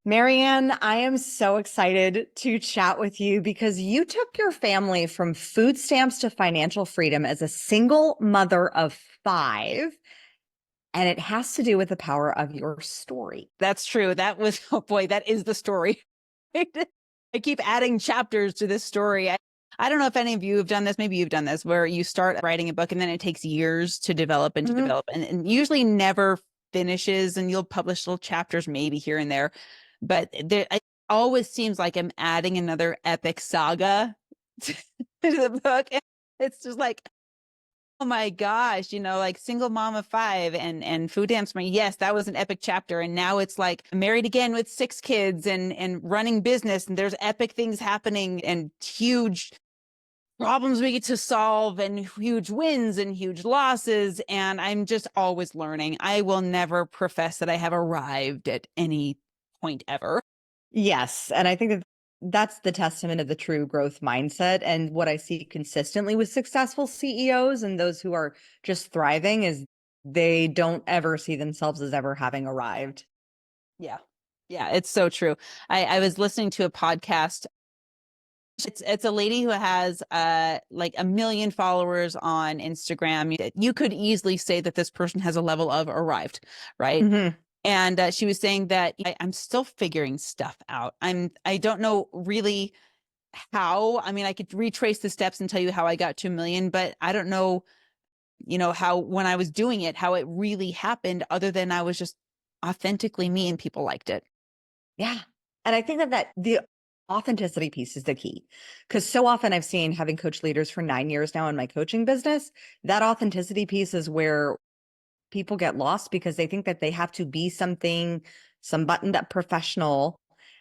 Marianne, I am so excited to chat with you because you took your family from food stamps to financial freedom as a single mother of five, and it has to do with the power of your story. That's true. That was, oh boy, that is the story. I keep adding chapters to this story. I don't know if any of you have done this. Maybe you've done this where you start writing a book and then it takes years to develop and to Mhm. develop and usually never finishes, and you'll publish little chapters maybe here and there. But it always seems like I'm adding another epic saga to the book. It's just like, oh my gosh, like single mom of five and food stamps money. Yes, that was an epic chapter. And now it's like married again with six kids and running business, and there's epic things happening and huge problems we get to solve and huge wins and huge losses. And I'm just always learning. I will never profess that I have arrived at any point ever. Yes. And I think that that's the testament of the true growth mindset. And what I see consistently with successful CEOs and those who are just thriving is they don't ever see themselves as ever having arrived. Yeah. Yeah, it's so true. I was listening to a podcast. It's a lady who has like 1 million followers on Instagram. You could easily say that this person has a level of arrived, right? Mhm. And she was saying that I'm still figuring stuff out. I don't know really how. I mean, I could retrace the steps and tell you how I got to 1 million, but I don't know, how when I was doing it, how it really happened, other than I was just authentically me and people liked it. Yeah. And I think that the authenticity piece is the key. Because so often I've seen, having coached leaders for 9 years now in my coaching business, that authenticity piece is where people get lost because they think that they have to be something, some buttoned up professional.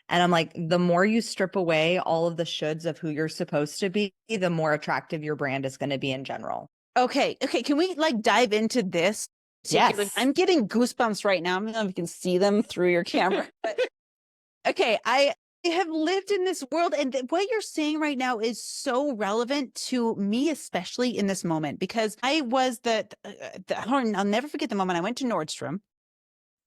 And I'm like, the more you strip away all of the shoulds of who you're supposed to be, the more attractive your brand is going to be in general. Okay, okay. Can we like dive into this particular? Yes. I'm getting goosebumps right now. I don't know if you can see them through your camera, but okay, I have lived in this world, and what you're saying right now is so relevant to me, especially in this moment, because I was I'll never forget the moment I went to Nordstrom.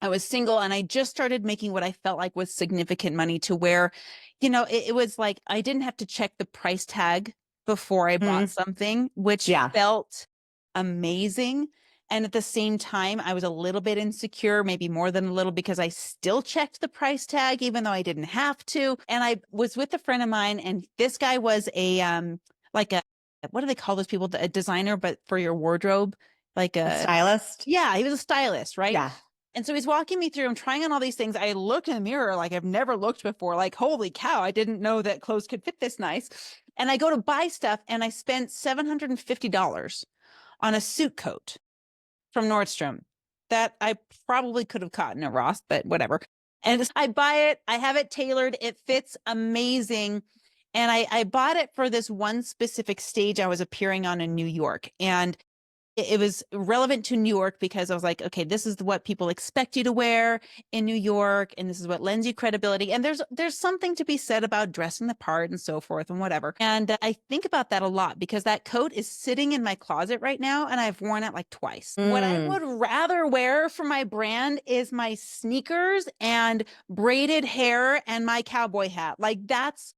I was single and I just started making what I felt like was significant money, to where, it was like I didn't have to check the price tag before I bought Mhm. something, which Yeah. felt amazing. And at the same time, I was a little bit insecure, maybe more than a little, because I still checked the price tag, even though I didn't have to. And I was with a friend of mine, and this guy was like a, what do they call those people? A designer, but for your wardrobe, like A stylist. yeah, he was a stylist, right? Yeah. And so he's walking me through. I'm trying on all these things. I looked in the mirror like I've never looked before. Like, holy cow, I didn't know that clothes could fit this nice. And I go to buy stuff, and I spent $750 on a suit coat from Nordstrom that I probably could have caught in a Ross, but whatever. And I buy it. I have it tailored. It fits amazing. And I bought it for this one specific stage I was appearing on in New York. And it was relevant to New York because I was like, okay, this is what people expect you to wear in New York, and this is what lends you credibility. And there's something to be said about dressing the part and so forth and whatever. And I think about that a lot because that coat is sitting in my closet right now, and I've worn it like twice. What I Mm. would rather wear for my brand is my sneakers and braided hair and my cowboy hat. Like that's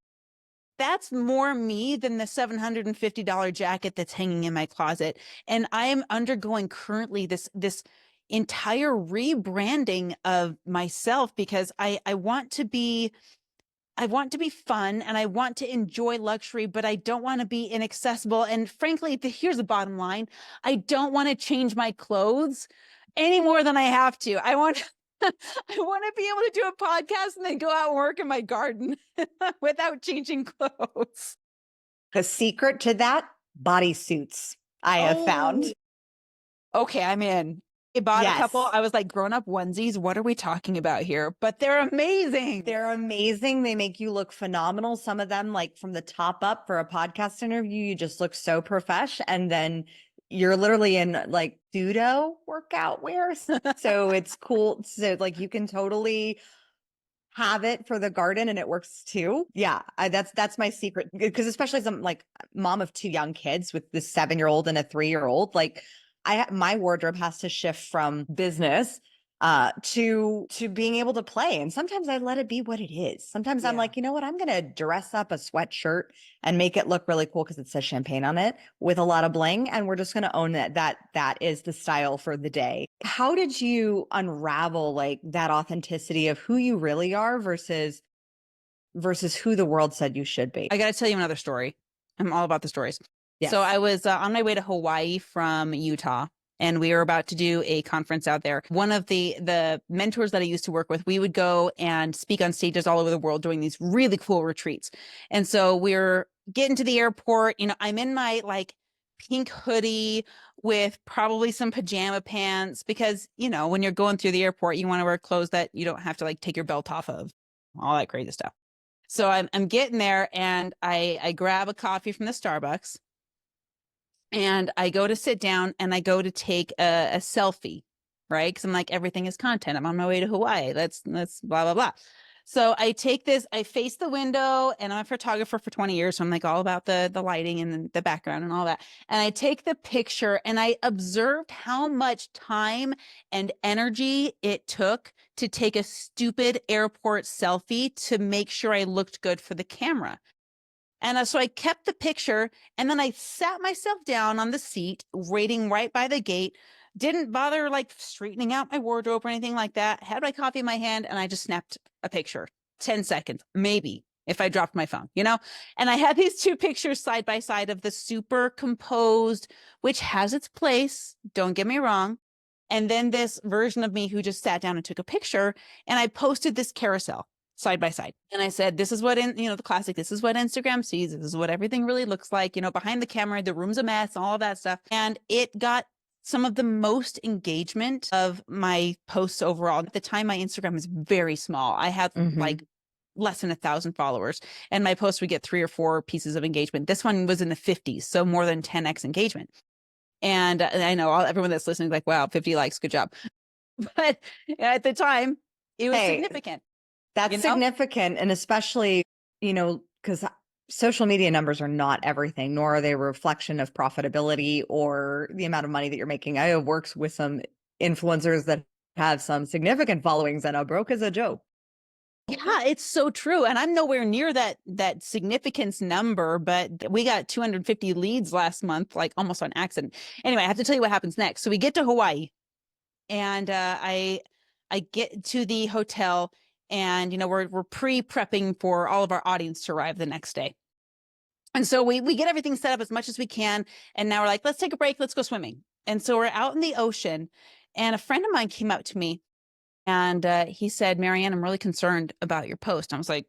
more me than the $750 jacket that's hanging in my closet. And I am undergoing currently this entire rebranding of myself because I want to be fun, and I want to enjoy luxury, but I don't want to be inaccessible. And frankly, here's the bottom line. I don't want to change my clothes any more than I have to. I want I want to be able to do a podcast and then go out and work in my garden without changing clothes. The secret to that, bodysuits, I have found. Oh, okay, I'm in. I bought a couple. Yes. I was like, grown up onesies. What are we talking about here? But they're amazing. They're amazing. They make you look phenomenal. Some of them, like from the top up for a podcast interview, you just look so profesh. And then you're literally in like pseudo workout wear. So it's cool. So like you can totally have it for the garden and it works too. Yeah, that's my secret. Because especially as I'm like mom of two young kids with this 7-year-old and a 3-year-old, like my wardrobe has to shift from business to being able to play. And sometimes I let it be what it is. Sometimes I'm Yeah. like, you know what, I'm gonna dress up a sweatshirt and make it look really cool because it says champagne on it with a lot of bling, and we're just gonna own that is the style for the day. How did you unravel like that authenticity of who you really are versus who the world said you should be? I got to tell you another story. I'm all about the stories. So Yes. I was on my way to Hawaii from Utah, and we were about to do a conference out there. One of the mentors that I used to work with, we would go and speak on stages all over the world doing these really cool retreats. And so we're getting to the airport. You know, I'm in my like pink hoodie with probably some pajama pants because, you know, when you're going through the airport, you want to wear clothes that you don't have to like take your belt off of, all that crazy stuff. So I'm getting there, and I grab a coffee from the Starbucks, and I go to sit down, and I go to take a selfie, right? Because I'm like, everything is content. I'm on my way to Hawaii. Let's blah blah blah. So I take this, I face the window, and I'm a photographer for 20 years. So I'm like all about the lighting and the background and all that. And I take the picture, and I observed how much time and energy it took to take a stupid airport selfie to make sure I looked good for the camera. And so I kept the picture, and then I sat myself down on the seat, waiting right by the gate. Didn't bother like straightening out my wardrobe or anything like that. Had my coffee in my hand, and I just snapped a picture. 10 seconds, maybe, if I dropped my phone, you know? And I had these two pictures side by side of the super composed, which has its place, don't get me wrong. And then this version of me who just sat down and took a picture, and I posted this carousel side by side. And I said, this is what the classic, this is what Instagram sees. This is what everything really looks like, you know, behind the camera, the room's a mess, all of that stuff. And it got some of the most engagement of my posts overall. At the time, my Instagram was very small. I had like less than 1,000 followers, and my posts would get 3 or 4 pieces of engagement. This one was in the 50s, so more than 10x engagement. And I know everyone that's listening is like, wow, 50 likes, good job. But at the time, it was Hey, significant. that's You know? significant. And especially, because social media numbers are not everything, nor are they a reflection of profitability or the amount of money that you're making. I have worked with some influencers that have some significant followings and are broke as a joke. Yeah, it's so true. And I'm nowhere near that significance number, but we got 250 leads last month, like almost on accident. Anyway, I have to tell you what happens next. So we get to Hawaii, and I get to the hotel, and we're pre-prepping for all of our audience to arrive the next day. And so we get everything set up as much as we can. And now we're like, let's take a break, let's go swimming. And so we're out in the ocean, and a friend of mine came up to me, and he said, Marianne, I'm really concerned about your post. I was like,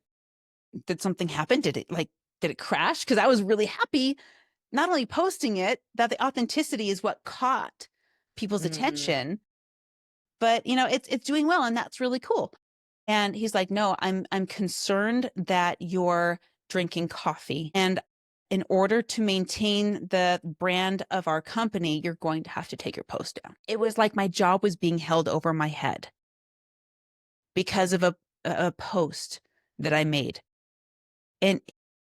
did something happen? Did it crash? Because I was really happy, not only posting it, that the authenticity is what caught people's attention, but it's doing well, and that's really cool. And he's like, no, I'm concerned that you're drinking coffee, and in order to maintain the brand of our company, you're going to have to take your post down. It was like my job was being held over my head because of a post that I made. And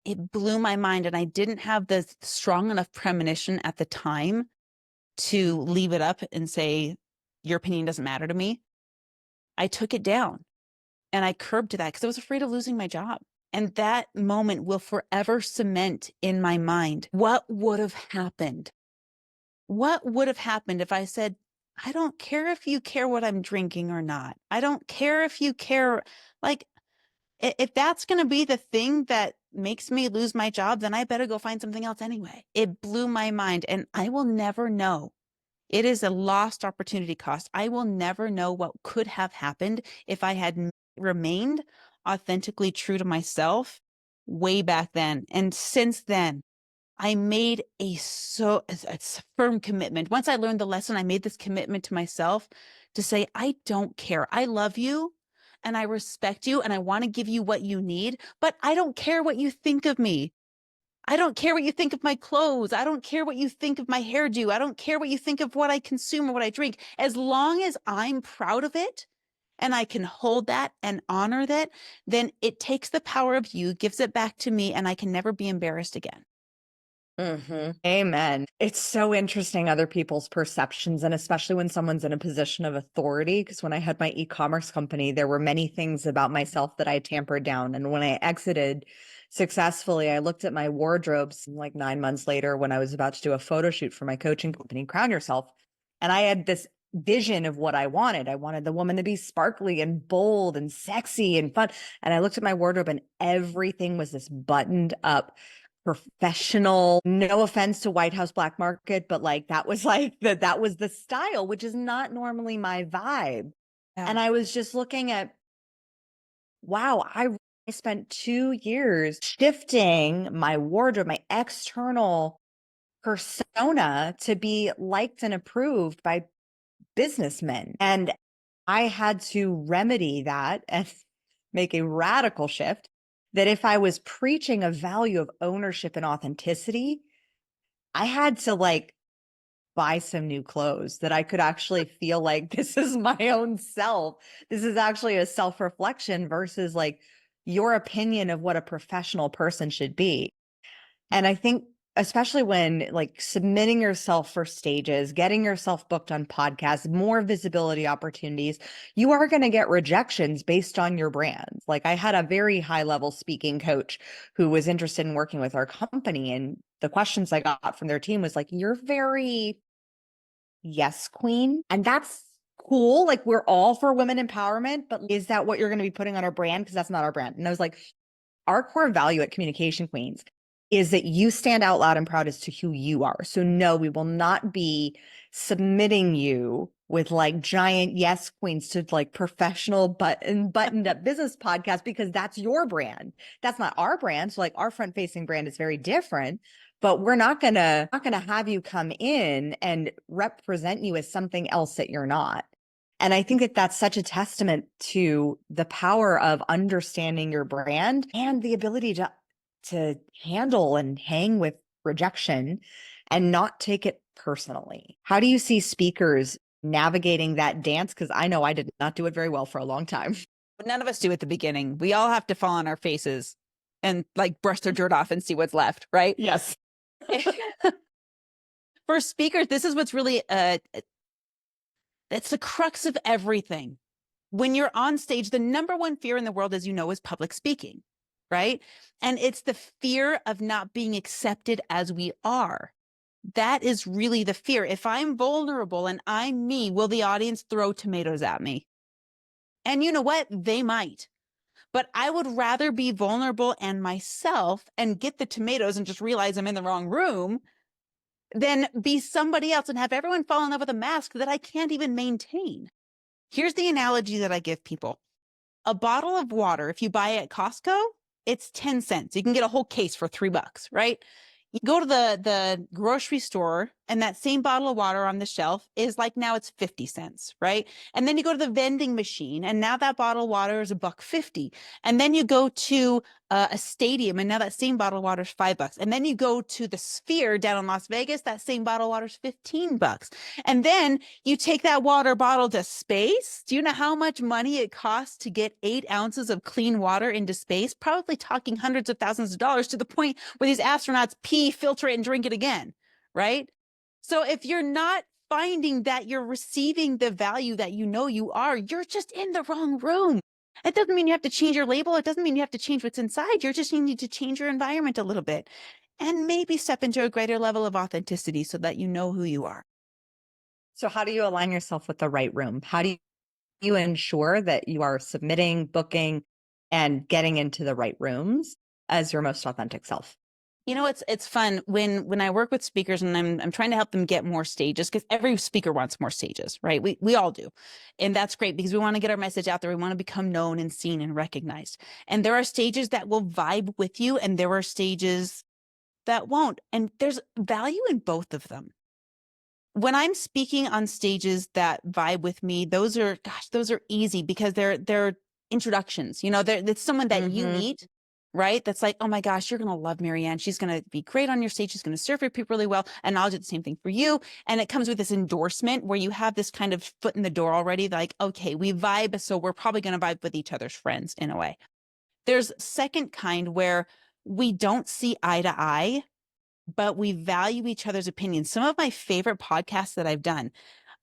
it blew my mind. And I didn't have the strong enough premonition at the time to leave it up and say, your opinion doesn't matter to me. I took it down, and I curbed that because I was afraid of losing my job. And that moment will forever cement in my mind what would have happened. What would have happened if I said, I don't care if you care what I'm drinking or not. I don't care if you care. Like, if that's going to be the thing that makes me lose my job, then I better go find something else anyway. It blew my mind, and I will never know. It is a lost opportunity cost. I will never know what could have happened if I had remained authentically true to myself way back then. And since then, I made a firm commitment. Once I learned the lesson, I made this commitment to myself to say, I don't care. I love you, and I respect you, and I want to give you what you need, but I don't care what you think of me. I don't care what you think of my clothes. I don't care what you think of my hairdo. I don't care what you think of what I consume or what I drink. As long as I'm proud of it and I can hold that and honor that, then it takes the power of you, gives it back to me, and I can never be embarrassed again. Amen. It's so interesting other people's perceptions, and especially when someone's in a position of authority. Because when I had my e-commerce company, there were many things about myself that I tampered down. And when I exited successfully, I looked at my wardrobes like 9 months later when I was about to do a photo shoot for my coaching company, Crown Yourself. And I had this vision of what I wanted. I wanted the woman to be sparkly and bold and sexy and fun. And I looked at my wardrobe and everything was this buttoned up professional. No offense to White House Black Market, but like that was the style, which is not normally my vibe. Yeah. And I was just looking at, wow, I spent 2 years shifting my wardrobe, my external persona to be liked and approved by businessmen. And I had to remedy that and make a radical shift that if I was preaching a value of ownership and authenticity, I had to like buy some new clothes that I could actually feel like this is my own self. This is actually a self reflection versus like your opinion of what a professional person should be. And I think, especially when like submitting yourself for stages, getting yourself booked on podcasts, more visibility opportunities, you are going to get rejections based on your brand. Like I had a very high level speaking coach who was interested in working with our company. And the questions I got from their team was like, you're very yes, queen. And that's cool. Like we're all for women empowerment, but is that what you're going to be putting on our brand? Because that's not our brand. And I was like, our core value at Communication Queens is that you stand out loud and proud as to who you are. So no, we will not be submitting you with like giant yes queens to like professional buttoned up business podcast because that's your brand. That's not our brand. So like our front facing brand is very different, but we're not gonna have you come in and represent you as something else that you're not. And I think that that's such a testament to the power of understanding your brand and the ability to handle and hang with rejection and not take it personally. How do you see speakers navigating that dance? Because I know I did not do it very well for a long time. But none of us do at the beginning. We all have to fall on our faces and like brush their dirt off and see what's left, right? Yes. For speakers, this is what's really that's the crux of everything. When you're on stage, the number one fear in the world, as you know, is public speaking, right? And it's the fear of not being accepted as we are. That is really the fear. If I'm vulnerable and I'm me, will the audience throw tomatoes at me? And you know what? They might. But I would rather be vulnerable and myself and get the tomatoes and just realize I'm in the wrong room than be somebody else and have everyone fall in love with a mask that I can't even maintain. Here's the analogy that I give people. A bottle of water, if you buy it at Costco, it's 10 cents. You can get a whole case for $3, right? You go to the grocery store and that same bottle of water on the shelf is like now it's 50 cents, right? And then you go to the vending machine and now that bottle of water is $1.50. And then you go to a stadium and now that same bottle of water is $5. And then you go to the Sphere down in Las Vegas, that same bottle of water is $15. And then you take that water bottle to space. Do you know how much money it costs to get 8 ounces of clean water into space? Probably talking hundreds of thousands of dollars, to the point where these astronauts pee, filter it, and drink it again, right? So if you're not finding that you're receiving the value that you know you are, you're just in the wrong room. It doesn't mean you have to change your label. It doesn't mean you have to change what's inside. You're just need to change your environment a little bit and maybe step into a greater level of authenticity so that you know who you are. So how do you align yourself with the right room? How do you ensure that you are submitting, booking, and getting into the right rooms as your most authentic self? You know, it's fun when I work with speakers and I'm trying to help them get more stages, because every speaker wants more stages, right? We all do. And that's great because we want to get our message out there. We want to become known and seen and recognized. And there are stages that will vibe with you and there are stages that won't. And there's value in both of them. When I'm speaking on stages that vibe with me, those are easy because they're introductions. You know, it's someone that you meet, right? That's like, oh my gosh, you're going to love Marianne. She's going to be great on your stage. She's going to serve your people really well. And I'll do the same thing for you. And it comes with this endorsement where you have this kind of foot in the door already. Like, okay, we vibe. So we're probably going to vibe with each other's friends in a way. There's second kind where we don't see eye to eye, but we value each other's opinions. Some of my favorite podcasts that I've done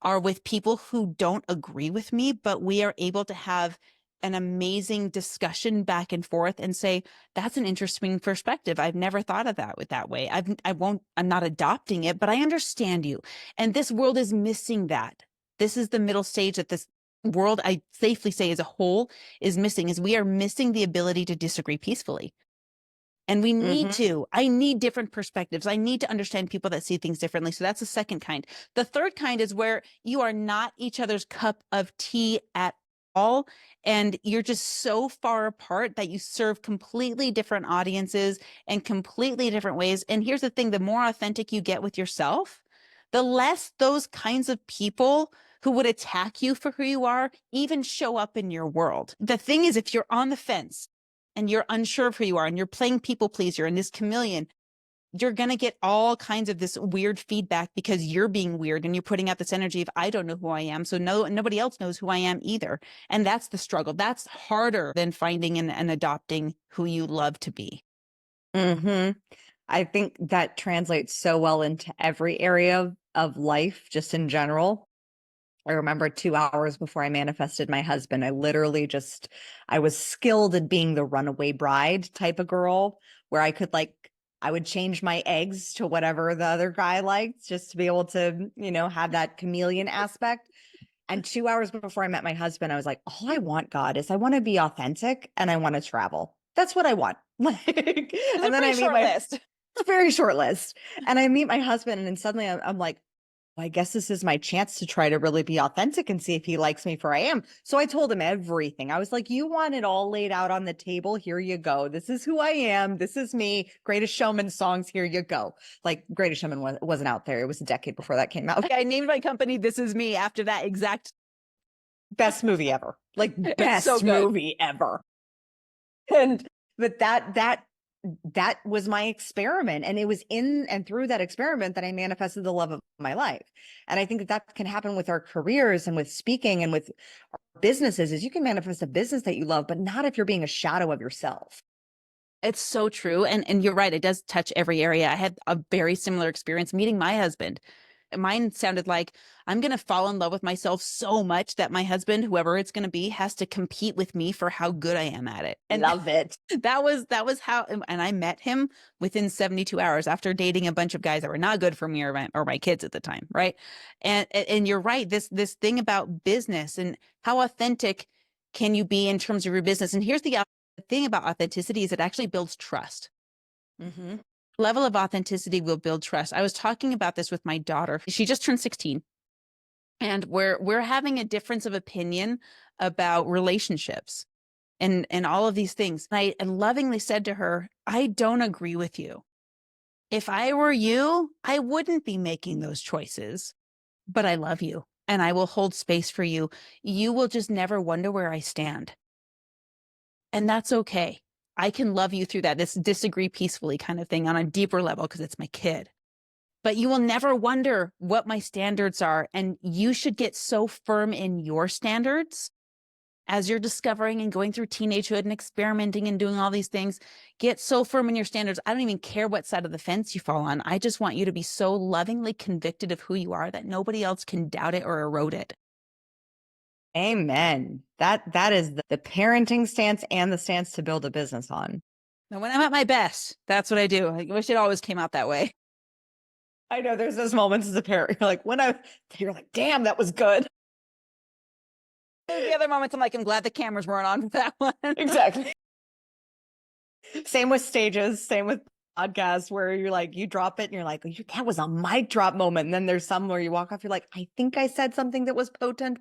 are with people who don't agree with me, but we are able to have an amazing discussion back and forth and say, that's an interesting perspective. I've never thought of that way. I'm not adopting it, but I understand you. And this world is missing that. This is the middle stage that this world, I safely say as a whole, is missing, is we are missing the ability to disagree peacefully. And we need to. I need different perspectives. I need to understand people that see things differently. So that's the second kind. The third kind is where you are not each other's cup of tea at all. And you're just so far apart that you serve completely different audiences and completely different ways. And here's the thing, the more authentic you get with yourself, the less those kinds of people who would attack you for who you are even show up in your world. The thing is, if you're on the fence, and you're unsure of who you are, and you're playing people pleaser and this chameleon, you're going to get all kinds of this weird feedback because you're being weird and you're putting out this energy of, I don't know who I am. So nobody else knows who I am either. And that's the struggle. That's harder than finding and adopting who you love to be. I think that translates so well into every area of life, just in general. I remember 2 hours before I manifested my husband, I was skilled at being the runaway bride type of girl where I would change my eggs to whatever the other guy liked just to be able to, have that chameleon aspect. And 2 hours before I met my husband, I was like, all I want, God, is I want to be authentic and I want to travel. That's what I want. And then I meet list. It's a very short list. And I meet my husband and then suddenly I'm like, I guess this is my chance to try to really be authentic and see if he likes me for I am. So I told him everything. I was like, you want it all laid out on the table? Here you go. This is who I am. This is me. Greatest Showman songs. Here you go. Like Greatest Showman wasn't out there. It was a decade before that came out. I named my company This Is Me after that exact Best movie ever. Like best so movie ever. But that was my experiment. And it was in and through that experiment that I manifested the love of my life. And I think that can happen with our careers and with speaking and with our businesses is you can manifest a business that you love, but not if you're being a shadow of yourself. It's so true. And you're right. It does touch every area. I had a very similar experience meeting my husband. Mine sounded like I'm going to fall in love with myself so much that my husband, whoever it's going to be, has to compete with me for how good I am at it. And love it. That was how, and I met him within 72 hours after dating a bunch of guys that were not good for me or my kids at the time. Right. And you're right. This thing about business and how authentic can you be in terms of your business. And here's the thing about authenticity is it actually builds trust. Level of authenticity will build trust. I was talking about this with my daughter. She just turned 16 and we're having a difference of opinion about relationships and all of these things. And I lovingly said to her, I don't agree with you. If I were you, I wouldn't be making those choices, but I love you and I will hold space for you. You will just never wonder where I stand. And that's okay. I can love you through that, this disagree peacefully kind of thing on a deeper level because it's my kid. But you will never wonder what my standards are. And you should get so firm in your standards as you're discovering and going through teenagehood and experimenting and doing all these things. Get so firm in your standards. I don't even care what side of the fence you fall on. I just want you to be so lovingly convicted of who you are that nobody else can doubt it or erode it. Amen. That is the parenting stance and the stance to build a business on. Now, when I'm at my best, that's what I do. I wish it always came out that way. I know there's those moments as a parent, you're like, damn, that was good. The other moments, I'm like, I'm glad the cameras weren't on for that one. Exactly. Same with stages, same with podcasts where you're like, you drop it and you're like, that was a mic drop moment. And then there's some where you walk off, you're like, I think I said something that was potent.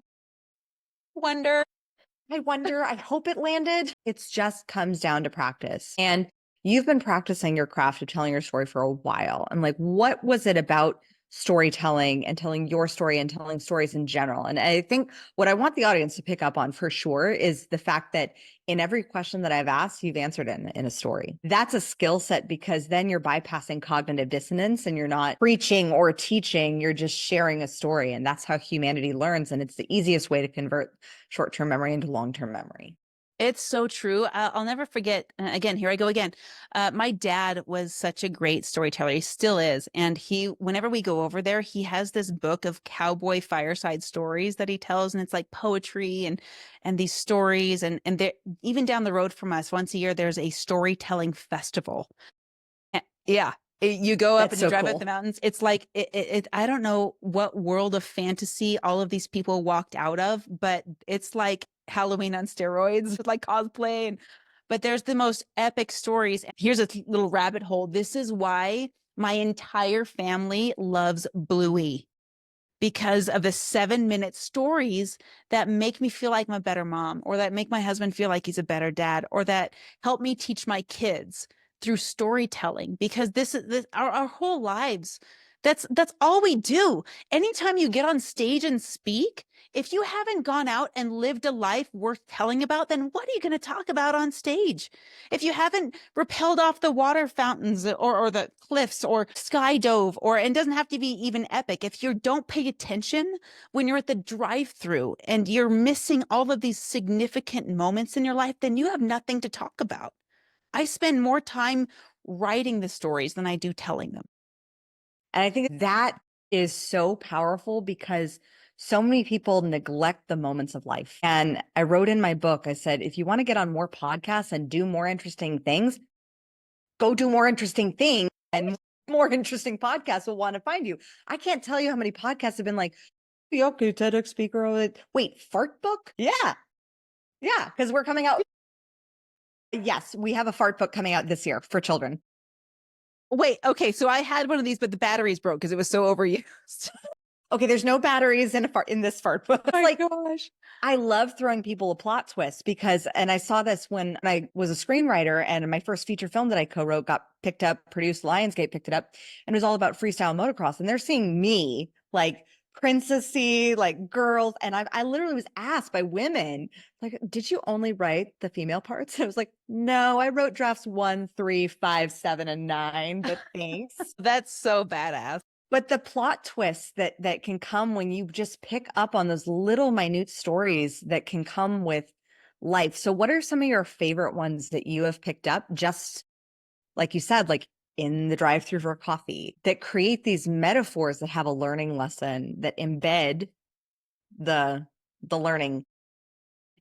I wonder, I hope it landed. It just comes down to practice. And you've been practicing your craft of telling your story for a while. And like, what was it about storytelling and telling your story and telling stories in general? And I think what I want the audience to pick up on for sure is the fact that in every question that I've asked, you've answered in a story. That's a skill set because then you're bypassing cognitive dissonance and you're not preaching or teaching, you're just sharing a story. And that's how humanity learns. And it's the easiest way to convert short-term memory into long-term memory. It's so true. I'll never forget. Again, here I go again. My dad was such a great storyteller. He still is. And whenever we go over there, he has this book of cowboy fireside stories that he tells, and it's like poetry and these stories. And there, even down the road from us, once a year, there's a storytelling festival. Yeah. You go up That's and you so drive up the cool. mountains. It's like I don't know what world of fantasy all of these people walked out of, but it's like Halloween on steroids with like cosplay but there's the most epic stories. Here's a little rabbit hole. This is why my entire family loves Bluey, because of the 7-minute stories that make me feel like I'm a better mom, or that make my husband feel like he's a better dad, or that help me teach my kids through storytelling. Because our whole lives, that's all we do. Anytime you get on stage and speak, if you haven't gone out and lived a life worth telling about, then what are you going to talk about on stage? If you haven't rappelled off the water fountains or the cliffs or skydove, or it doesn't have to be even epic. If you don't pay attention when you're at the drive-through and you're missing all of these significant moments in your life, then you have nothing to talk about. I spend more time writing the stories than I do telling them. And I think that is so powerful because so many people neglect the moments of life. And I wrote in my book, I said, if you want to get on more podcasts and do more interesting things, go do more interesting things, and more interesting podcasts will want to find you. I can't tell you how many podcasts have been like, yeah, okay, TEDx speaker. Wait, fart book? Yeah. Yeah. Because we're coming out. Yes, we have a fart book coming out this year for children. Wait, okay, so I had one of these, but the batteries broke because it was so overused. Okay, there's no batteries in this fart book. Oh my Like, gosh. I love throwing people a plot twist because, and I saw this when I was a screenwriter, and my first feature film that I co-wrote got picked up, produced, Lionsgate picked it up, and it was all about freestyle motocross. And they're seeing me like princessy, like girls. And I literally was asked by women, like, did you only write the female parts? I was like, no, I wrote drafts 1, 3, 5, 7, and 9, but thanks. That's so badass. But the plot twists that can come when you just pick up on those little minute stories that can come with life. So what are some of your favorite ones that you have picked up, just like you said, like in the drive-through for coffee, that create these metaphors that have a learning lesson, that embed the learning?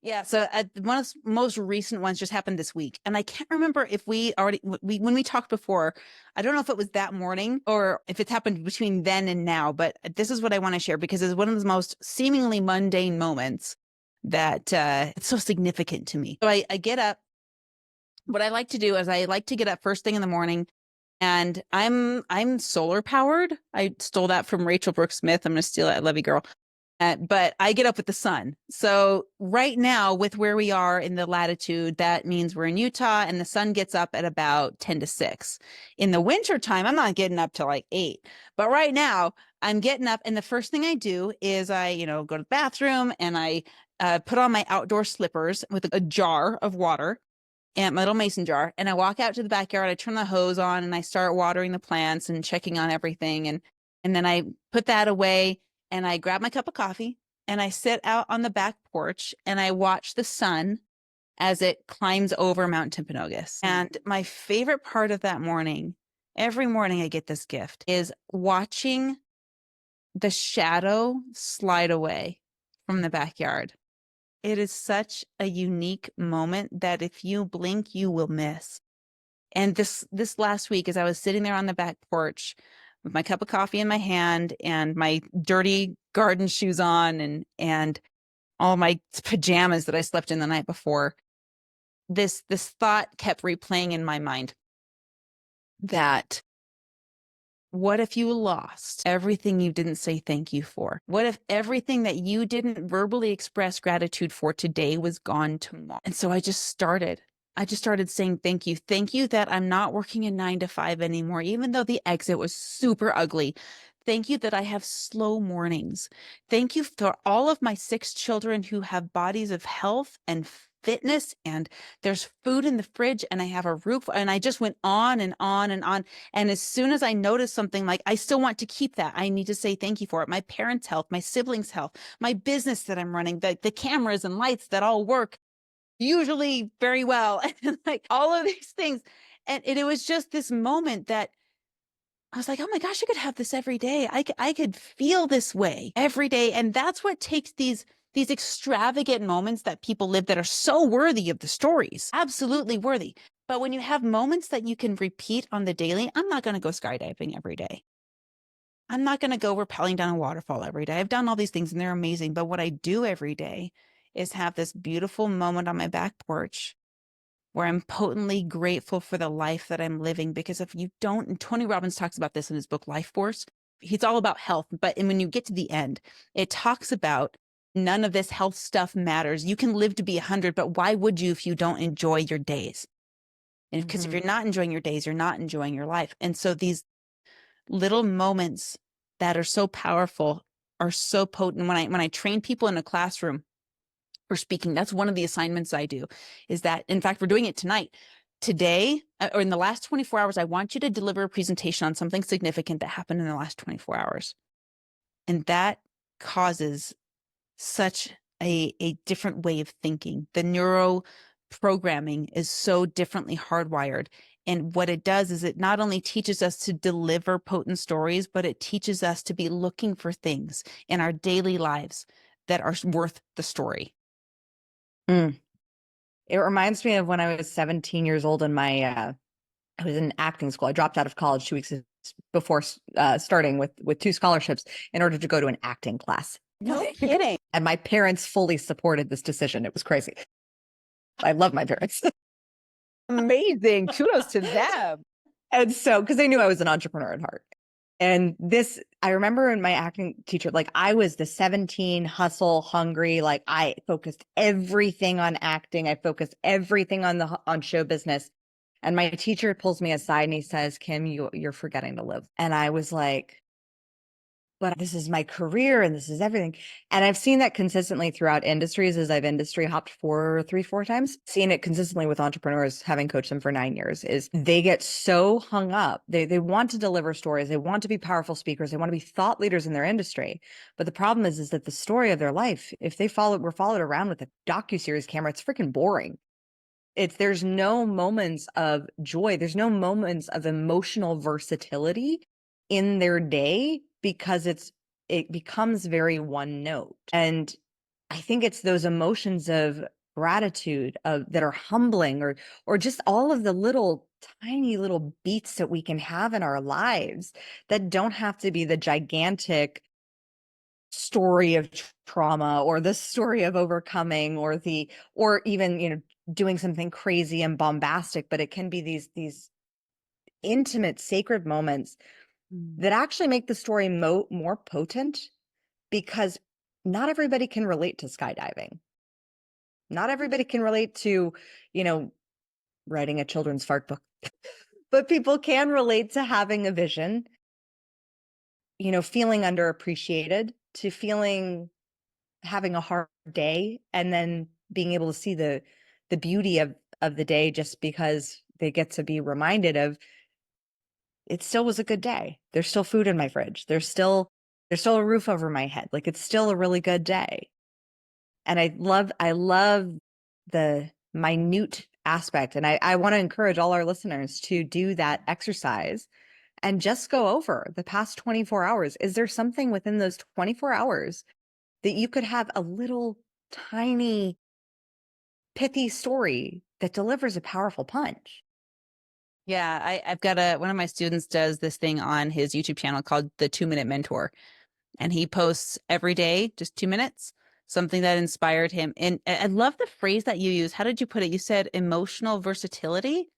Yeah, so one of the most recent ones just happened this week, and I can't remember if we already when we talked before. I don't know if it was that morning or if it's happened between then and now, but this is what I want to share because it's one of the most seemingly mundane moments that it's so significant to me. So I get up. What I like to do is I like to get up first thing in the morning, and I'm solar powered. I stole that from Rachel Brooks Smith. I'm gonna steal it. I love you, girl. But I get up with the sun. So right now, with where we are in the latitude, that means we're in Utah, and the sun gets up at about 10 to 6. In the winter time, I'm not getting up till like 8. But right now, I'm getting up, and the first thing I do is I, go to the bathroom, and I put on my outdoor slippers with a jar of water and my little mason jar, and I walk out to the backyard. I turn the hose on and I start watering the plants and checking on everything, and then I put that away, and I grab my cup of coffee, and I sit out on the back porch and I watch the sun as it climbs over Mount Timpanogos. And my favorite part of that morning, every morning I get this gift, is watching the shadow slide away from the backyard. It is such a unique moment that if you blink, you will miss. And this last week, as I was sitting there on the back porch with my cup of coffee in my hand and my dirty garden shoes on and all my pajamas that I slept in the night before, this thought kept replaying in my mind that what if you lost everything you didn't say thank you for? What if everything that you didn't verbally express gratitude for today was gone tomorrow? And so I just started saying thank you. Thank you that I'm not working a 9 to 5 anymore, even though the exit was super ugly. Thank you that I have slow mornings. Thank you for all of my 6 children who have bodies of health and fitness, and there's food in the fridge, and I have a roof. And I just went on and on and on. And as soon as I notice something, like I still want to keep that, I need to say thank you for it. My parents' health, my siblings' health, my business that I'm running, the cameras and lights that all work. usually very well, and like all of these things. And it was just this moment that I was like, oh my gosh, I could have this every day. I could feel this way every day. And that's what takes these extravagant moments that people live that are so worthy of the stories, absolutely worthy. But when you have moments that you can repeat on the daily, I'm not going to go skydiving every day. I'm not going to go rappelling down a waterfall every day. I've done all these things and they're amazing. But what I do every day is have this beautiful moment on my back porch where I'm potently grateful for the life that I'm living. Because if you don't, and Tony Robbins talks about this in his book, Life Force, he's all about health. But when you get to the end, it talks about none of this health stuff matters. You can live to be 100, but why would you if you don't enjoy your days? And because if you're not enjoying your days, you're not enjoying your life. And so these little moments that are so powerful are so potent. When I train people in a classroom for speaking, that's one of the assignments I do, is that, in fact, we're doing it tonight. Today, or in the last 24 hours, I want you to deliver a presentation on something significant that happened in the last 24 hours. And that causes such a different way of thinking. The neuro programming is so differently hardwired. And what it does is it not only teaches us to deliver potent stories, but it teaches us to be looking for things in our daily lives that are worth the story. Mm. It reminds me of when I was 17 years old and I was in acting school. I dropped out of college 2 weeks before starting with 2 scholarships in order to go to an acting class. No kidding. And my parents fully supported this decision. It was crazy. I love my parents. Amazing. Kudos to them. And so, because they knew I was an entrepreneur at heart. And this, I remember in my acting teacher, like I was the 17 hustle hungry, like I focused everything on acting. I focused everything on show business. And my teacher pulls me aside and he says, Kim, you're forgetting to live. And I was like, but this is my career and this is everything. And I've seen that consistently throughout industries as I've industry hopped 4 times. Seeing it consistently with entrepreneurs, having coached them for 9 years, is they get so hung up. They want to deliver stories. They want to be powerful speakers. They want to be thought leaders in their industry. But the problem is that the story of their life, if they were followed around with a docuseries camera, it's freaking boring. There's no moments of joy. There's no moments of emotional versatility in their day because it becomes very one note. And I think it's those emotions of gratitude that are humbling, or just all of the little tiny little beats that we can have in our lives that don't have to be the gigantic story of trauma or the story of overcoming or even doing something crazy and bombastic, but it can be these intimate sacred moments that actually make the story more potent, because not everybody can relate to skydiving. Not everybody can relate to writing a children's fart book. But people can relate to having a vision, feeling underappreciated, to having a hard day and then being able to see the beauty of the day, just because they get to be reminded of it still was a good day. There's still food in my fridge. There's still a roof over my head. Like, it's still a really good day. And I love the minute aspect. And I want to encourage all our listeners to do that exercise and just go over the past 24 hours. Is there something within those 24 hours that you could have a little tiny pithy story that delivers a powerful punch? Yeah, I've got one of my students does this thing on his YouTube channel called the 2-Minute Mentor. And he posts every day, just 2 minutes, something that inspired him. And I love the phrase that you use. How did you put it? You said emotional versatility.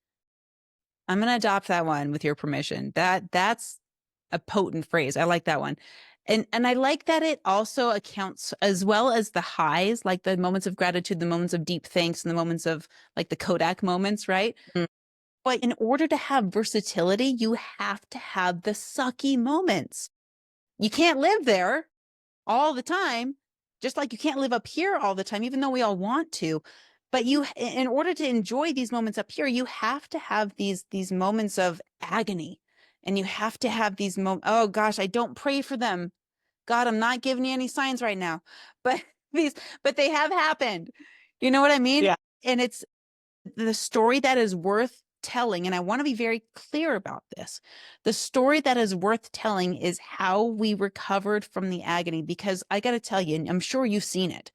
I'm going to adopt that one with your permission. That's a potent phrase. I like that one. And I like that it also accounts, as well as the highs, like the moments of gratitude, the moments of deep thanks, and the moments of like the Kodak moments, right? Mm. But in order to have versatility, you have to have the sucky moments. You can't live there all the time, just like you can't live up here all the time, even though we all want to. But in order to enjoy these moments up here, you have to have these moments of agony, and you have to have these moments. Oh gosh, I don't pray for them. God, I'm not giving you any signs right now, but but they have happened. You know what I mean? Yeah. And it's the story that is worth telling. And I want to be very clear about this. The story that is worth telling is how we recovered from the agony, because I got to tell you, and I'm sure you've seen it,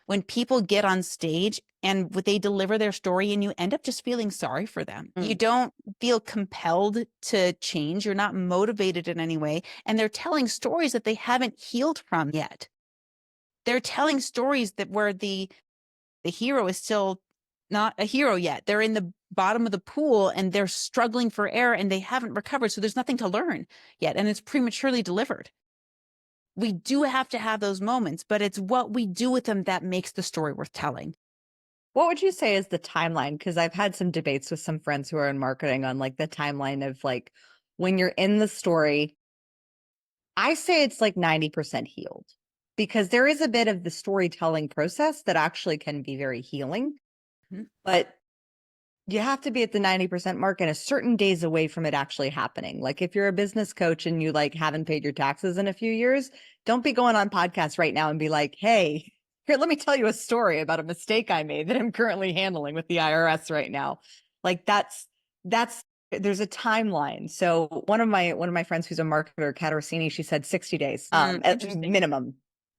when people get on stage and they deliver their story and you end up just feeling sorry for them. You don't feel compelled to change. You're not motivated in any way. And they're telling stories that they haven't healed from yet. They're telling stories that where the hero is still not a hero yet. They're in the bottom of the pool and they're struggling for air and they haven't recovered. So there's nothing to learn yet. And it's prematurely delivered. We do have to have those moments, but it's what we do with them that makes the story worth telling. What would you say is the timeline? Because I've had some debates with some friends who are in marketing on like the timeline of like when you're in the story. I say it's like 90% healed, because there is a bit of the storytelling process that actually can be very healing. But you have to be at the 90% mark and a certain days away from it actually happening. Like if you're a business coach and you like haven't paid your taxes in a few years, don't be going on podcasts right now and be like, hey, here, let me tell you a story about a mistake I made that I'm currently handling with the IRS right now. Like that's there's a timeline. So one of my friends who's a marketer, Kat Orsini, she said 60 days at minimum,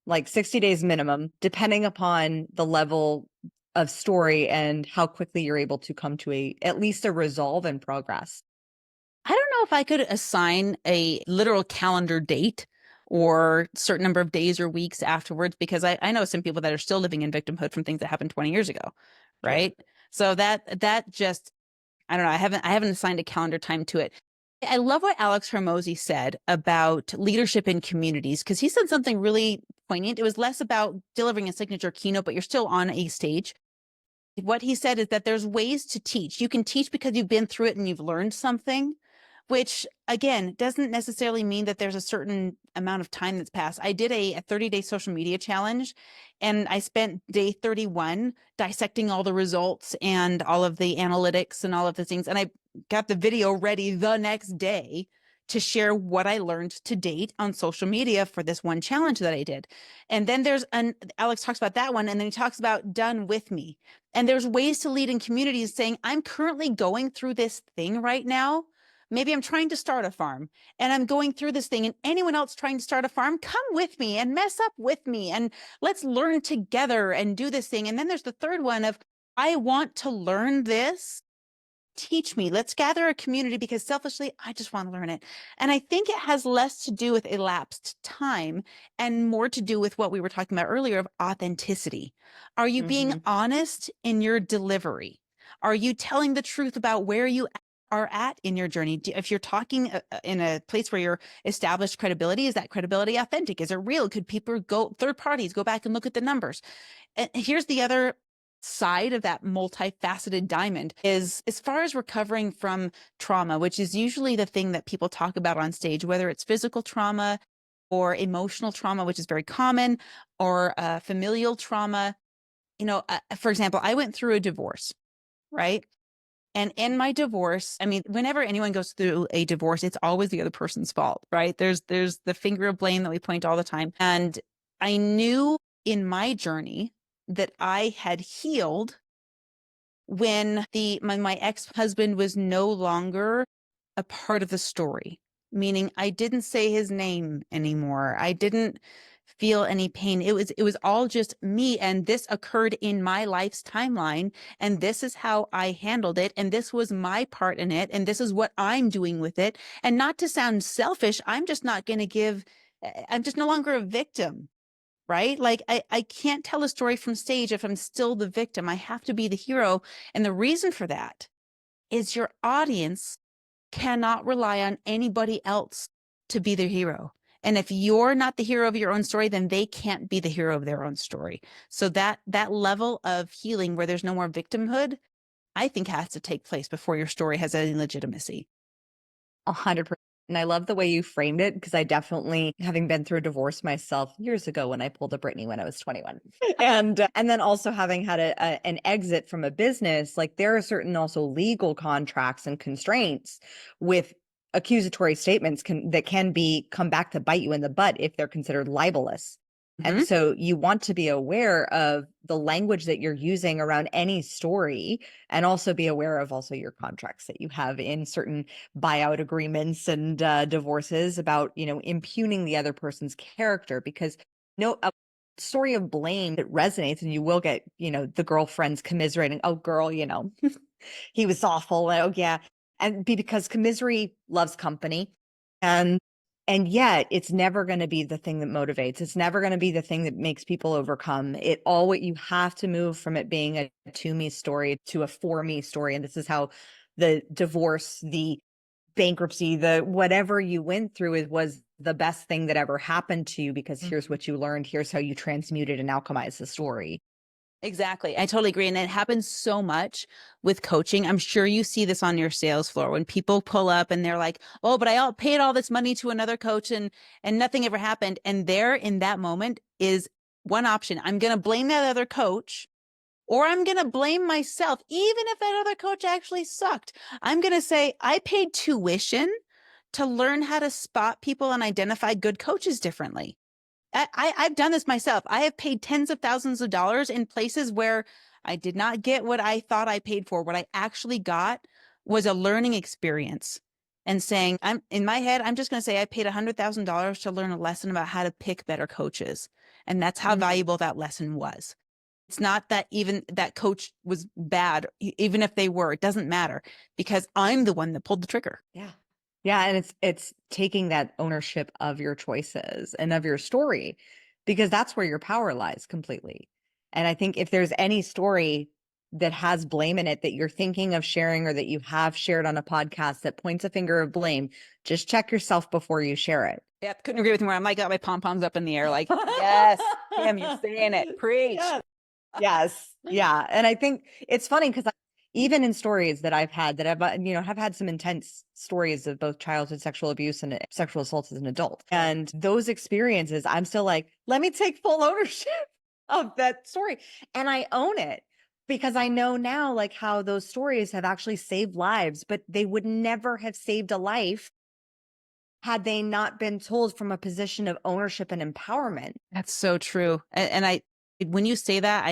like 60 days minimum, depending upon the level of story and how quickly you're able to come to at least a resolve and progress. I don't know if I could assign a literal calendar date or certain number of days or weeks afterwards, because I know some people that are still living in victimhood from things that happened 20 years ago. Right. Sure. So that just, I don't know. I haven't assigned a calendar time to it. I love what Alex Hormozy said about leadership in communities, because he said something really poignant. It was less about delivering a signature keynote, but you're still on a stage. What he said is that there's ways to teach. You can teach because you've been through it and you've learned something, which again, doesn't necessarily mean that there's a certain amount of time that's passed. I did a 30-day social media challenge, and I spent day 31 dissecting all the results and all of the analytics and all of the things. And I got the video ready the next day to share what I learned to date on social media for this one challenge that I did. And then Alex talks about that one, and then he talks about done with me. And there's ways to lead in communities saying, I'm currently going through this thing right now. Maybe I'm trying to start a farm and I'm going through this thing, and anyone else trying to start a farm, come with me and mess up with me and let's learn together and do this thing. And then there's the third one of, I want to learn this. Teach me. Let's gather a community, because selfishly, I just want to learn it. And I think it has less to do with elapsed time and more to do with what we were talking about earlier of authenticity. Are you being honest in your delivery? Are you telling the truth about where you are at in your journey? If you're talking in a place where you're established credibility, is that credibility authentic? Is it real? Could people third parties go back and look at the numbers? And here's the other side of that multifaceted diamond is, as far as recovering from trauma, which is usually the thing that people talk about on stage, whether it's physical trauma or emotional trauma, which is very common, or familial trauma. For example, I went through a divorce, right? And in my divorce, I mean, whenever anyone goes through a divorce, it's always the other person's fault, right? There's the finger of blame that we point all the time. And I knew in my journey that I had healed when my ex-husband was no longer a part of the story, meaning I didn't say his name anymore. I didn't feel any pain. It was all just me, and this occurred in my life's timeline, and this is how I handled it, and this was my part in it, and this is what I'm doing with it. And not to sound selfish, I'm just not going to I'm just no longer a victim. Right? Like I can't tell a story from stage if I'm still the victim. I have to be the hero. And the reason for that is your audience cannot rely on anybody else to be their hero. And if you're not the hero of your own story, then they can't be the hero of their own story. So that level of healing where there's no more victimhood, I think has to take place before your story has any legitimacy. 100%. And I love the way you framed it, because I definitely, having been through a divorce myself years ago when I pulled a Britney when I was 21, and then also having had an exit from a business, like there are certain also legal contracts and constraints with accusatory statements that can come back to bite you in the butt if they're considered libelous. And Mhm. so you want to be aware of the language that you're using around any story, and also be aware of also your contracts that you have in certain buyout agreements and divorces about, impugning the other person's character, because a story of blame that resonates, and you will get, the girlfriends commiserating, oh girl, he was awful. Oh yeah. And because commisery loves company. And yet it's never going to be the thing that motivates. It's never going to be the thing that makes people overcome it. All what you have to move from it being a to me story to a for me story. And this is how the divorce, the bankruptcy, the whatever you went through was the best thing that ever happened to you, because here's what you learned. Here's how you transmuted and alchemized the story. Exactly. I totally agree. And it happens so much with coaching. I'm sure you see this on your sales floor when people pull up and they're like, oh, but I paid all this money to another coach and nothing ever happened. And there in that moment is one option. I'm going to blame that other coach, or I'm going to blame myself, even if that other coach actually sucked. I'm going to say, I paid tuition to learn how to spot people and identify good coaches differently. I've done this myself. I have paid tens of thousands of dollars in places where I did not get what I thought I paid for. What I actually got was a learning experience. And saying, I'm in my head, I'm just going to say I paid $100,000 to learn a lesson about how to pick better coaches. And that's how valuable that lesson was. It's not that even that coach was bad, even if they were, it doesn't matter, because I'm the one that pulled the trigger. Yeah. Yeah, and it's taking that ownership of your choices and of your story, because that's where your power lies completely. And I think if there's any story that has blame in it that you're thinking of sharing, or that you have shared on a podcast that points a finger of blame, just check yourself before you share it. Yeah, couldn't agree with you more. I'm like, got my pom poms up in the air, like, yes, Kim, you're saying it. Preach. Yes. Yes. Yeah. And I think it's funny because even in stories that I've had that I've, have had some intense stories of both childhood sexual abuse and sexual assaults as an adult. And those experiences, I'm still like, let me take full ownership of that story. And I own it, because I know now like how those stories have actually saved lives, but they would never have saved a life had they not been told from a position of ownership and empowerment. That's so true. And when you say that,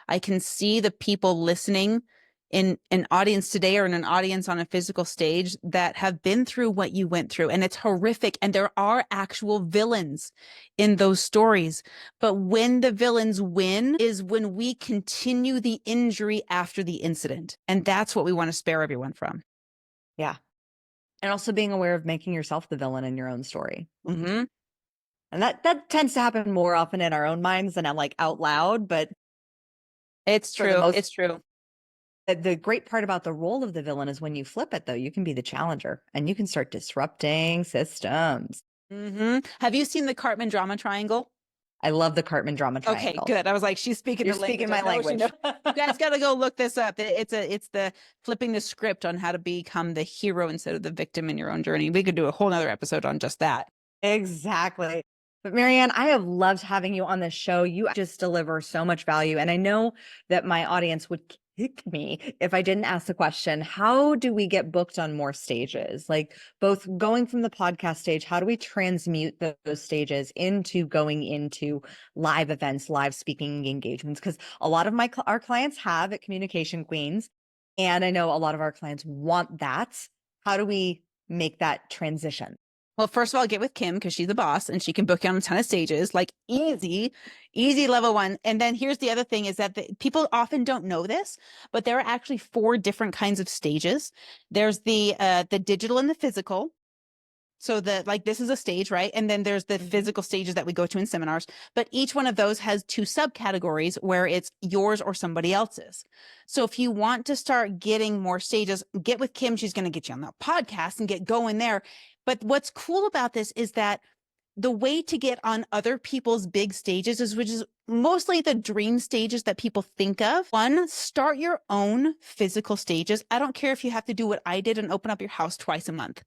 I can see the people listening in an audience today, or in an audience on a physical stage, that have been through what you went through. And it's horrific. And there are actual villains in those stories. But when the villains win is when we continue the injury after the incident. And that's what we want to spare everyone from. Yeah. And also being aware of making yourself the villain in your own story. Mm-hmm. And that tends to happen more often in our own minds than I'm like out loud. But It's for the true. most, It's true. the great part about the role of the villain is when you flip it, though, you can be the challenger and you can start disrupting systems. Mm-hmm. Have you seen the Cartman drama triangle? I love the Cartman drama Okay, triangle. good. I was like, she's speaking You're the language. speaking I my know she language. knows. You guys got to go look this up. It's the flipping the script on how to become the hero instead of the victim in your own journey. We could do a whole nother episode on just that. Exactly. But Marianne, I have loved having you on this show. You just deliver so much value. And I know that my audience would kick me if I didn't ask the question, how do we get booked on more stages? Like both going from the podcast stage, how do we transmute those stages into going into live events, live speaking engagements? Because a lot of our clients have at Communication Queens, and I know a lot of our clients want that. How do we make that transition? Well, first of all, get with Kim because she's the boss and she can book you on a ton of stages, like easy level one. And then here's the other thing is that people often don't know this, but there are actually 4 different kinds of stages. There's the digital and the physical. So this is a stage, right? And then there's the physical stages that we go to in seminars, but each one of those has 2 subcategories where it's yours or somebody else's. So if you want to start getting more stages, get with Kim. She's going to get you on the podcast and get going there. But what's cool about this is that the way to get on other people's big stages which is mostly the dream stages that people think of. One, start your own physical stages. I don't care if you have to do what I did and open up your house twice a month.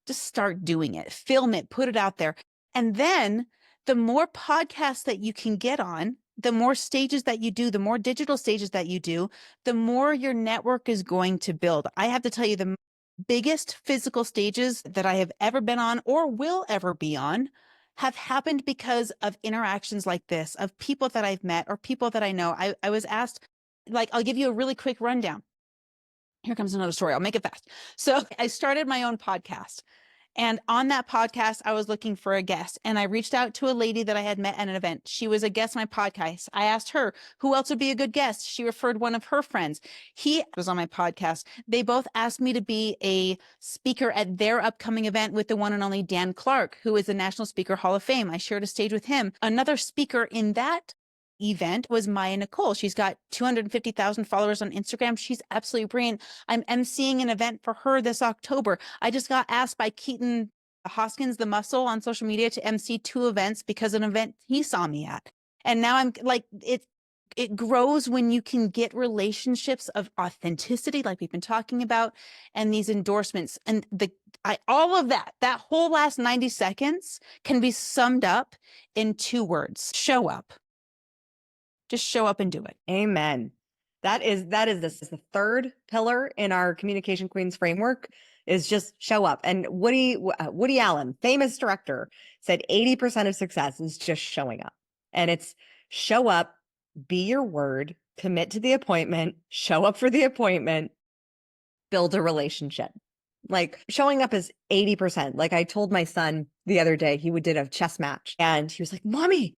Just start doing it, film it, put it out there. And then the more podcasts that you can get on, the more stages that you do, the more digital stages that you do, the more your network is going to build. I have to tell you, the biggest physical stages that I have ever been on or will ever be on have happened because of interactions like this, of people that I've met or people that I know. I was asked, like, I'll give you a really quick rundown. Here comes another story. I'll make it fast. So I started my own podcast. And on that podcast, I was looking for a guest, and I reached out to a lady that I had met at an event. She was a guest on my podcast. I asked her who else would be a good guest. She referred one of her friends. He was on my podcast. They both asked me to be a speaker at their upcoming event with the one and only Dan Clark, who is a National Speaker Hall of Fame. I shared a stage with him. Another speaker in that event was Maya Nicole. She's got 250,000 followers on Instagram. She's absolutely brilliant. I'm emceeing an event for her this October. I just got asked by Keaton Hoskins, the muscle on social media, to MC 2 events because of an event he saw me at. And now I'm like, it grows when you can get relationships of authenticity, like we've been talking about, and these endorsements. And all of that whole last 90 seconds can be summed up in 2 words: show up. Just show up and do it. Amen. This is the third pillar in our Communication Queens framework, is just show up. And Woody Allen, famous director, said 80% of success is just showing up. And it's show up, be your word, commit to the appointment, show up for the appointment, build a relationship. Like, showing up is 80%. Like, I told my son the other day, he did a chess match and he was like, "Mommy,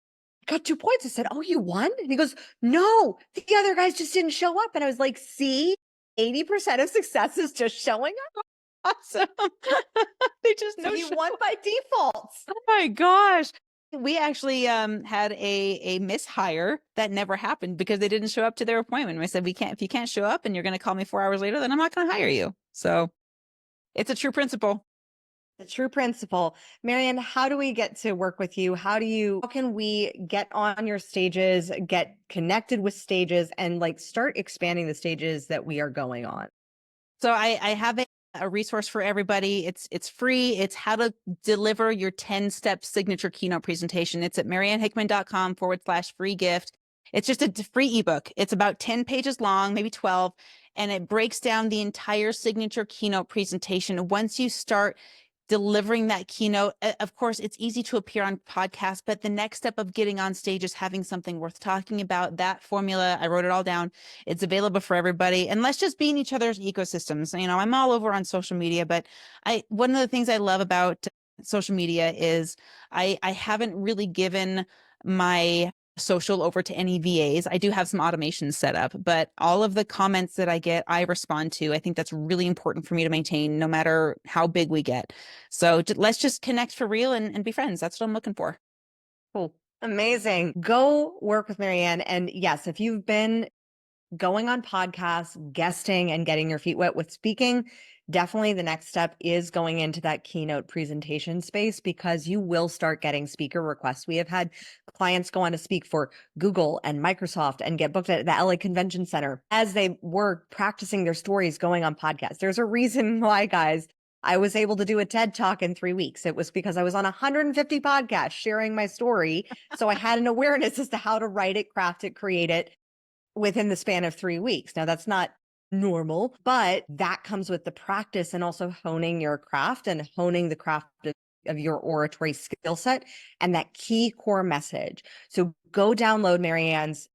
got 2 points." I said, "Oh, you won?" And he goes, "No, the other guys just didn't show up." And I was like, see, 80% of success is just showing up. Awesome. They just So he won by default. Oh my gosh. We actually had a mishire that never happened because they didn't show up to their appointment. I said, if you can't show up and you're going to call me 4 hours later, then I'm not going to hire you. So it's a true principle. The true principle. Marianne, how do we get to work with you? How can we get on your stages, get connected with stages, and like start expanding the stages that we are going on? So I have a resource for everybody. It's free. It's how to deliver your 10-step signature keynote presentation. It's at mariannehickman.com/free gift. It's just a free ebook. It's about 10 pages long, maybe 12, and it breaks down the entire signature keynote presentation. Once you start delivering that keynote, of course, it's easy to appear on podcasts, but the next step of getting on stage is having something worth talking about. That formula, I wrote it all down. It's available for everybody. And let's just be in each other's ecosystems. You know, I'm all over on social media, but one of the things I love about social media is I haven't really given my social over to any VAs. I do have some automations set up, but all of the comments that I get, I respond to. I think that's really important for me to maintain no matter how big we get. So let's just connect for real and be friends. That's what I'm looking for. Cool. Amazing. Go work with Marianne. And yes, if you've been going on podcasts, guesting, and getting your feet wet with speaking, definitely the next step is going into that keynote presentation space, because you will start getting speaker requests. We have had clients go on to speak for Google and Microsoft and get booked at the LA Convention Center as they were practicing their stories going on podcasts. There's a reason why, guys, I was able to do a TED Talk in 3 weeks. It was because I was on 150 podcasts sharing my story. So I had an awareness as to how to write it, craft it, create it within the span of 3 weeks. Now, that's not normal, but that comes with the practice and also honing your craft and honing the craft of your oratory skill set and that key core message. So go download Marianne's.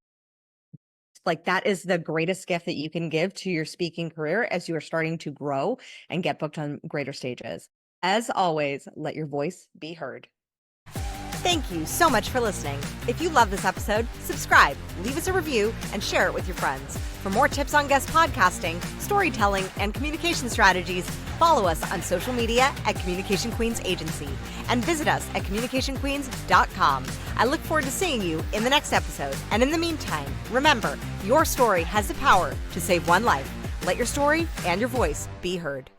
Like, that is the greatest gift that you can give to your speaking career as you are starting to grow and get booked on greater stages. As always, let your voice be heard. Thank you so much for listening. If you love this episode, subscribe, leave us a review, and share it with your friends. For more tips on guest podcasting, storytelling, and communication strategies, follow us on social media at Communication Queens Agency and visit us at communicationqueens.com. I look forward to seeing you in the next episode. And in the meantime, remember, your story has the power to save one life. Let your story and your voice be heard.